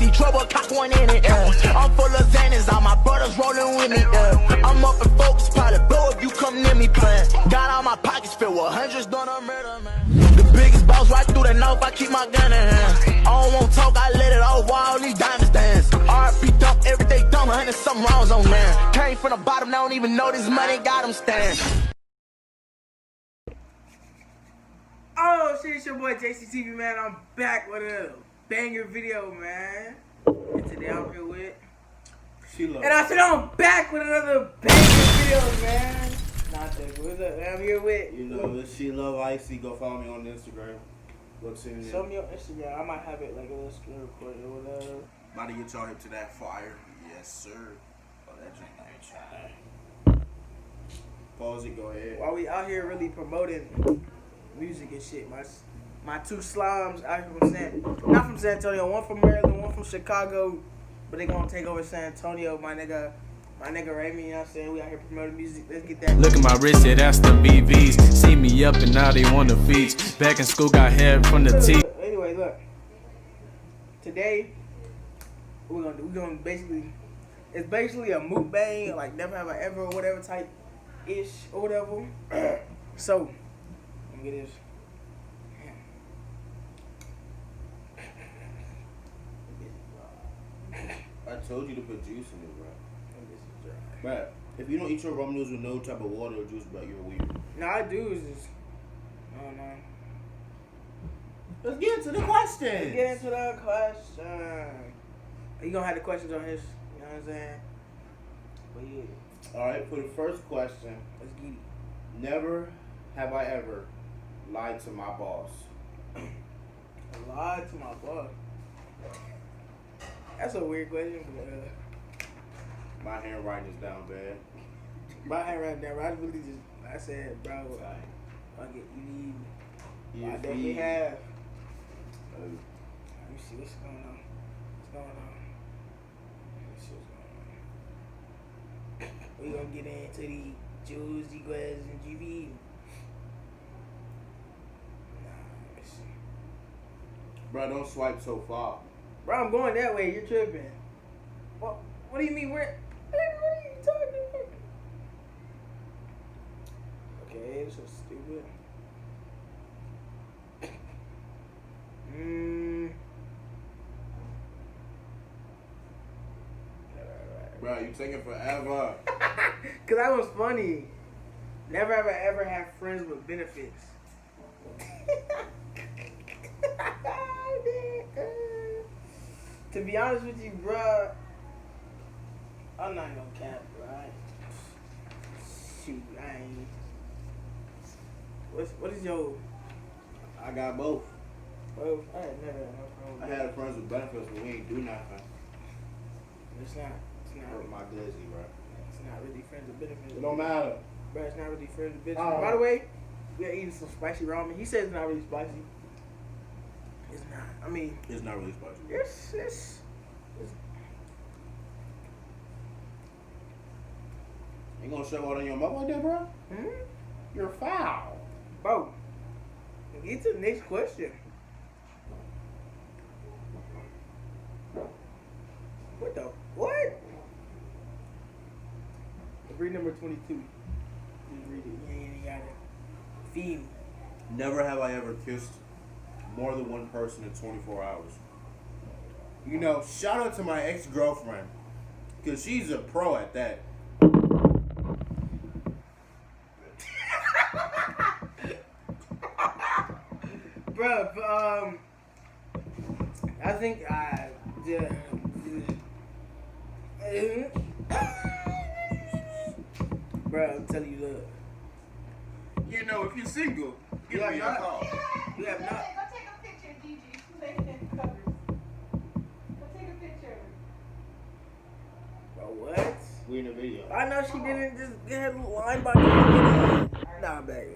see trouble, cock one in it. I'm full of Xanax, all my brothers rolling with me. I'm up in focus, probably blow if you come near me playing. Got all my pockets filled with hundreds, done a murder, man. The biggest boss right through the north, I keep my gun in hand. I don't want talk, I let it all while all these diamonds dance. RP dump, everything dumb, 100 something wrongs on man. Came from the bottom, I don't even know this money got them stand. Oh shit, it's your boy JCTV, man. I'm back with a banger video, man. And today I'm here with Sheila. And I said I'm back with another banger video, man. Not that what's up? I'm here with You know, it's Sheila Icy. Go follow me on Instagram. What's in Show there? me on Instagram. I might have it like a little screen recording or whatever. About to get y'all hip to that fire. Yes, sir. Oh, that drink ain't trying. Pause it, go ahead. While we out here really promoting music and shit, my two slimes out here not from San Antonio, one from Maryland, one from Chicago, but they gonna take over San Antonio. My nigga Raymond, you know what I'm saying? We out here promoting music. Let's get that. Look at my wrist, yeah, that's the BVs. See me up and now they want to feast. Back in school, got hair from the teeth. Anyway, look. Today, we're gonna basically, it's basically a mukbang, like never have I ever or whatever type ish or whatever. So, let me get this. I told you to put juice in it, bro. Bro, if you don't eat your ramen noodles with no type of water or juice, bro, you're weird. No, I do is just, I don't know. Let's get into the question. Let's get into the question. You gonna have the questions on his, you know what I'm saying? But yeah. Alright, for the first question, Let's get it. never have I ever lied to my boss. I lied to my boss. That's a weird question, but My handwriting is down bad. my hand right there, I really just, I said, bro, fuck it, you need, I definitely have. Let me see what's going on. What's going on? Let me see what's going on. We gonna get into the Jules, Iguez, and GV. Nah, let me see. Bro, don't swipe so far. Bro, I'm going that way. You're tripping. What do you mean? What are you talking about? Okay, this is stupid. Bro, you taking forever. Cause that was funny. Never ever have friends with benefits. To be honest with you, bro, I'm not gonna cap, right? Shoot, I ain't. What is your? I got both. Well, I had never had no problem. I had friends with benefits, but we ain't do nothing. It's not Hurt my glizzy, bro. It's not really friends with benefits. It don't matter. Bro, it's not really friends with benefits. By the way, we are eating some spicy ramen. He says it's not really spicy. It's not. I mean, It's not really spicy. it's You gonna show out on your mouth like that, bro? You're foul. bro. Get to the next question. What the what? Read number 22. Just read it. You ain't gotta feed me. Never have I ever kissed more than one person in 24 hours. You know, shout out to my ex-girlfriend, because she's a pro at that. Bruh, I think bruh, I'm telling you, look. You know, if you're single, give me a call. You have not. Go take a picture, Gigi. Covers. Go take a picture. Bro, what? We in a video. I know she didn't just get her line by line. Nah, I'm back.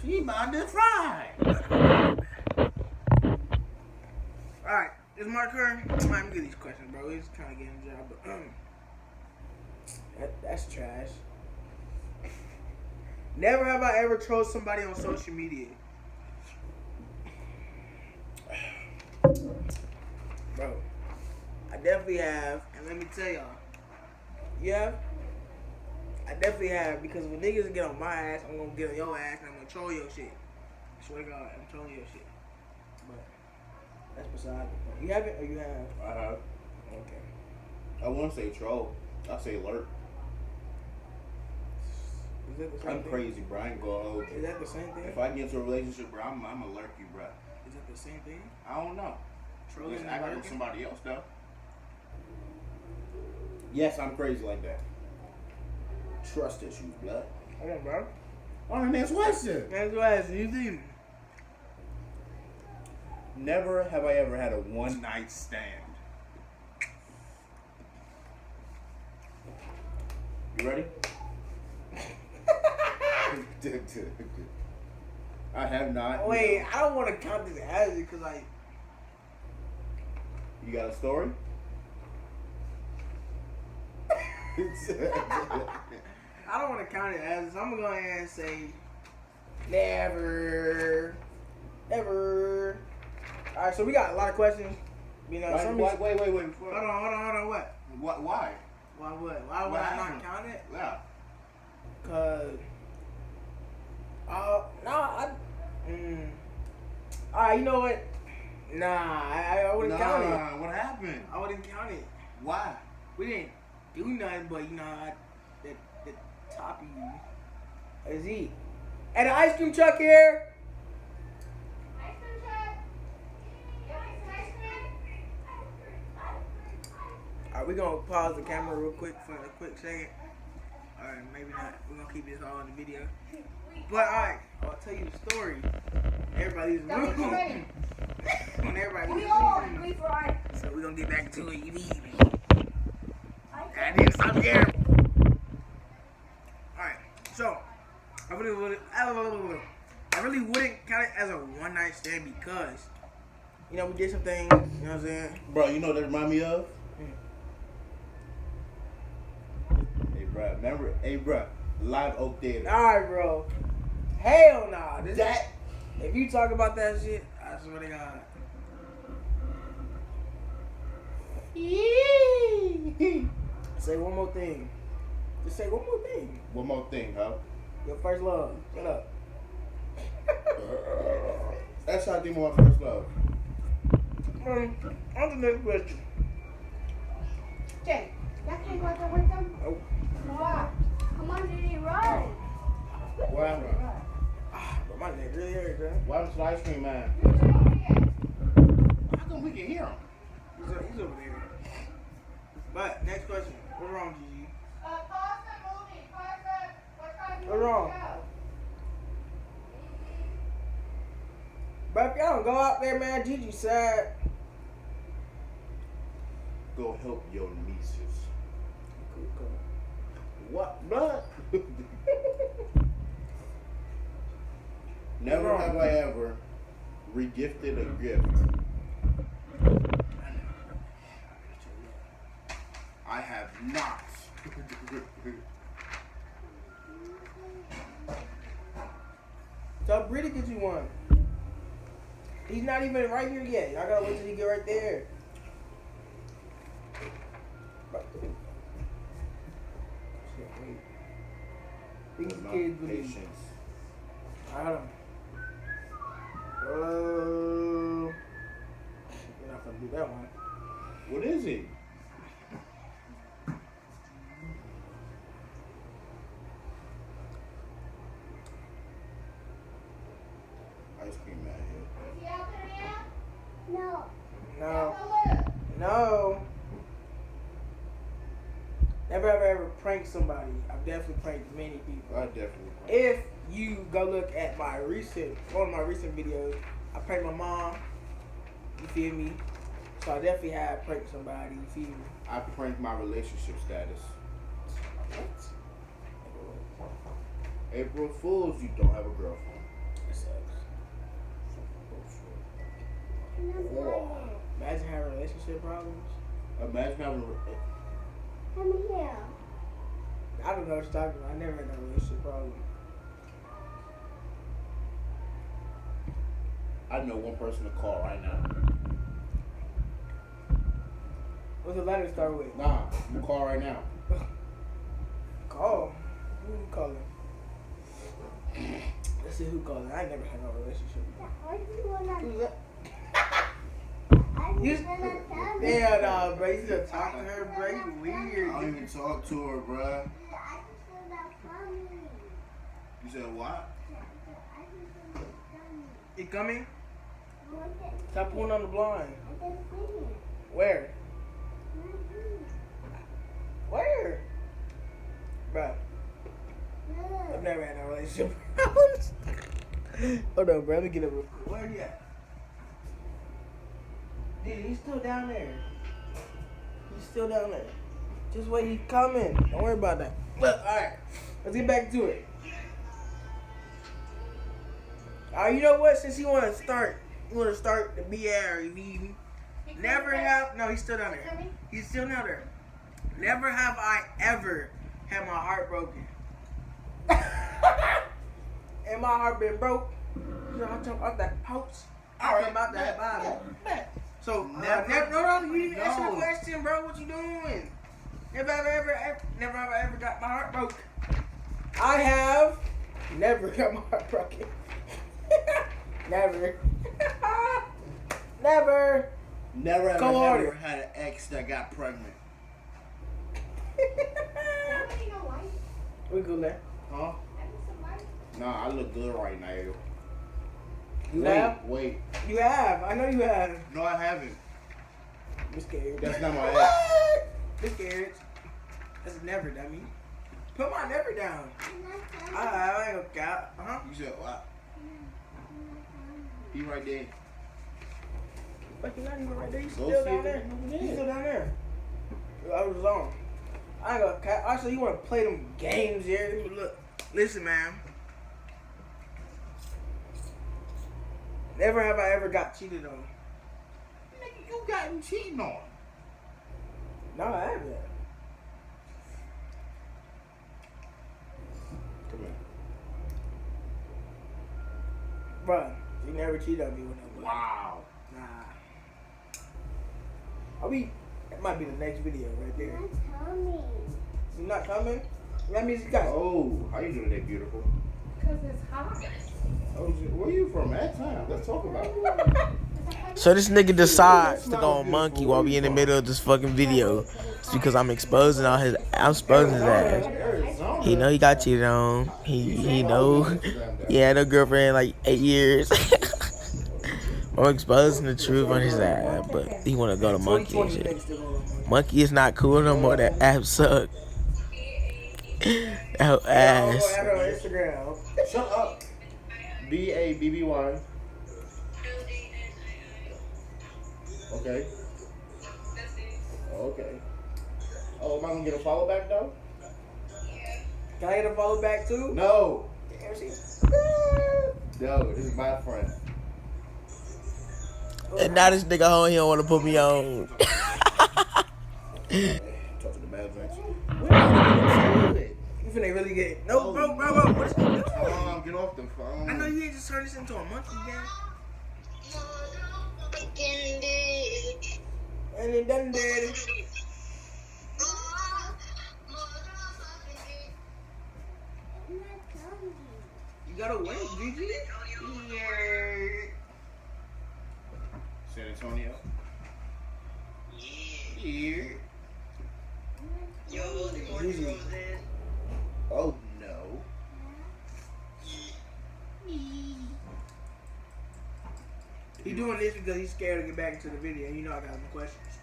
She mind is right. Alright, it's my turn. I'm gonna get these questions, bro. He's trying to get in the job, but that's trash. Never have I ever trolled somebody on social media. Bro, I definitely have, and let me tell y'all. You have? I definitely have, because when niggas get on my ass, I'm gonna get on your ass and I'm gonna troll your shit. I swear to God, I'm trolling your shit. But that's beside the point. You haven't or you have? I have. Okay. I want to say troll. I say lurk. Is that the same I'm thing? crazy, bro. I ain't gonna hold Is you. that the same thing? If I get into a relationship, bro, I'm gonna lurk you, bro. Is that the same thing? I don't know. Trolling Just and act like I'm lurking? somebody else, though. Yes, I'm crazy like that. Trust issues, blood. Come on, bro. All right, next question. That's what you do. Never have I ever had a one night stand. You ready? I have not. Wait, I don't want to count this as it because, like, You got a story? I don't want to count it as it, so I'm going to go ahead and say never. Never. All right, so we got a lot of questions. You know, Wait. Hold on. What? Why? Why what? Why would What I happened? not count it? Yeah. Cause, alright, you know what? Nah, I wouldn't count it. What happened? I wouldn't count it. Why? We didn't do nothing, but you know, the top of you is eat. And the ice cream truck here. Ice cream truck. You want some ice cream? Alright, we're gonna pause the camera real quick for a quick second. Alright, maybe not. We're gonna keep this all in the video. But alright, I'll tell you the story. Everybody's That was room. ready. When everybody's We all room. agree for ice. So we're gonna get back to it. You need me. Ice I didn't stop the camera. Alright, so I really wouldn't count it as a one night stand because, you know, we did some things, you know what I'm saying? Bro, you know what that remind me of? Hey, bro, remember? Hey, bro, Live Oak Theater. Alright, bro. Hell nah. This, That. if you talk about that shit, I swear to God. Say one more thing. Just say one more thing. One more thing, huh? Your first love. Shut up. That's how I think about my first love. On to the next question. Jay, y'all can't go out there with them? Nope. Why? Come on, Diddy, run. What happened? But my neck really hurt, bro. What happened to the ice cream man? Who's over here? How come we can hear him? He's over there. But next question. What's wrong, Gigi? Pause the movie. What's What's wrong? But if y'all don't go out there, man, Gigi sad. Go help your nieces. Cool. What, blood? Never Wrong. have I ever regifted a gift. I have not. Tell Brady get you one. He's not even right here yet. I gotta wait till he get right there. These Not kids believe. patience. I don't. You're not gonna do that one. What is it? Ice cream man here. Is he out there now? No. No. Look. No. Never have I ever pranked somebody. I've definitely pranked many people. I definitely. If you go look at one of my recent videos, I pranked my mom. You feel me? So I definitely have pranked somebody. You feel me? I pranked my relationship status. What? April Fools, you don't have a girlfriend. That sucks. Whoa. Imagine having relationship problems. Imagine having. Come here. I don't know what you're talking about. I never had no relationship problem. I know one person to call right now. What's the letter start with? Nah, I'm gonna call right now. Call. Who you calling? Let's see who calling. I ain't never had no relationship. Who's that? You, yeah, nah, bro. You should talk to her, bro. You weird. I don't even talk to her, bruh. You said what? You coming? Stop pulling on the blind. Where? Where? Bro. I've never had no relationship. Hold on, bro. Let me get it real quick. Where he at? Dude, he's still down there. He's still down there. Just wait, he's coming. Don't worry about that. Look, alright. Let's get back to it. Alright, you know what? Since you wanna start the BR, never have he's still down there. He's still down there. Never have I ever had my heart broken. And my heart been broke. You know, I talk about that pouch. I talk about that Bible. So no, you didn't answer the question, bro. What you doing? Never have I ever got my heart broke. I have never got my heart broken. Never. Never. Never Come ever on. had an ex that got pregnant. We good there. Huh? Nah, I look good right now. You have? Wait. You have. I know you have. No, I haven't. I'm scared. That's not my ex. I'm scared. That's never, dummy. Put my never down. I ain't gonna count. You said what? He right there. But you're not even right there. You Go still see down if there. there's no You there. still down there. I was on. I ain't gonna count. Actually, you wanna play them games here? Look, listen, man. Never have I ever got cheated on. Nigga, you got him cheating on. No, I haven't. Come here. Bruh, you never cheated on me with no blood. Wow. Nah. That might be the next video right there. You not coming? That means you got. Oh, how you doing today, beautiful? Because it's hot. Oh, where you from? At time. Let's talk about it. So this nigga decides to go on monkey while we in the middle of this fucking video. It's because I'm exposing his ass. Arizona. He know he got cheated on. He know he had a girlfriend like 8 years. I'm exposing the truth on his ass, but he wanna go to monkey and shit. Monkey is not cool no more. That app suck. That ass. Add her on Instagram. Shut up. BABBY. Okay. Okay. Oh, am I gonna get a follow back though? Can I get a follow back too? No. Damn, she- No, this is my friend. And now this nigga home, he don't wanna put me on. Talk to the bad drinks. You finna really get it. No, bro, what is you doing? Get off the phone. I know you ain't just turned this into a monkey game. And it done did. You gotta wait, Gigi. Yeah. San Antonio. Yeah. Gigi. Oh no. He doing this because he's scared to get back into the video. You know I got some questions.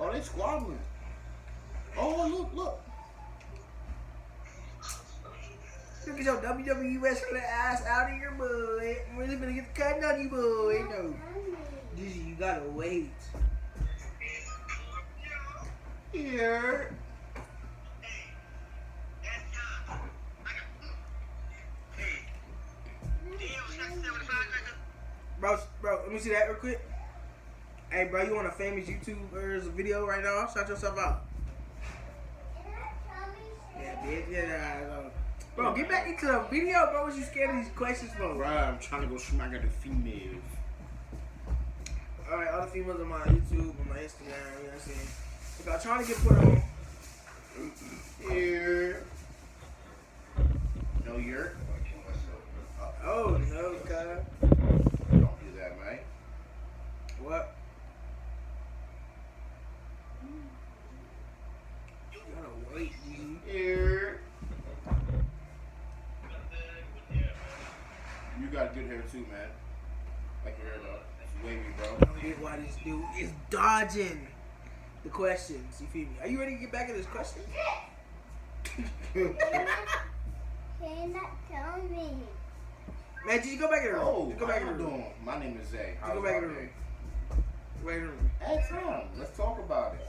Oh, they squabbling. Oh, look. Look at your WWE wrestler ass out of here, boy. I'm really gonna get the cut on you, boy. No. Gigi, you gotta wait. Here. Bro, let me see that real quick. Hey, bro, you want a famous YouTuber's video right now? Shout yourself out. Yeah, bitch. Yeah, bro, get back into the video, bro. What you scared of these questions for? Right, I'm trying to go smack at the females. Alright, all the females on my YouTube, on my Instagram, you know what I'm saying? If y'all trying to get put on, Here. No, you're. oh no, cuz. Don't do that, man. What? You gotta wait, G. Here. You got good hair too, man. Like your hair, though. It's wavy, bro. I don't get why this dude is dodging the questions. You feel me? Are you ready to get back at this question? Can not tell me. Man, did you go back in the room? Oh, Just go back in how the you room. doing? My name is Zay. Just go back in the room. Go back in the room. Hey, Tom, let's talk about it.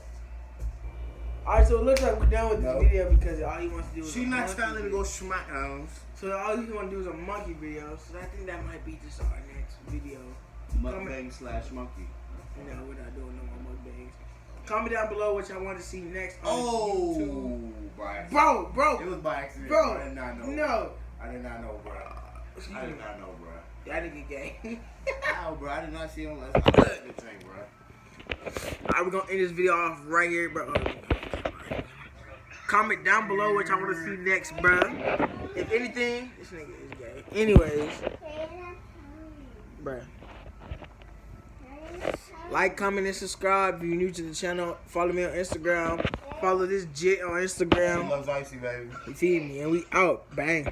Alright, so it looks like we're done with this No. video because all he wants to do is She a not monkey trying to video. go smackdowns. So all he's gonna do is a monkey video. So I think that might be just our next video. Mukbang / monkey. No, we're not doing no more mukbangs. Comment down below what y'all want to see next on YouTube. Oh, by accident. Bro, It was by accident. Bro, I did not know. no. I did not know, bro. Excuse I me. did not know, bro. Y'all nigga gay. How, bro? I did not see him. That's not a good thing, bro. Alright, we're gonna end this video off right here, bro. Comment down below what y'all want to see next, bro. If anything, this nigga is gay. Anyways, bro. Like, comment, and subscribe if you're new to the channel. Follow me on Instagram. Follow this jit on He Instagram. loves icy, baby. You feel me? And we out. Bang.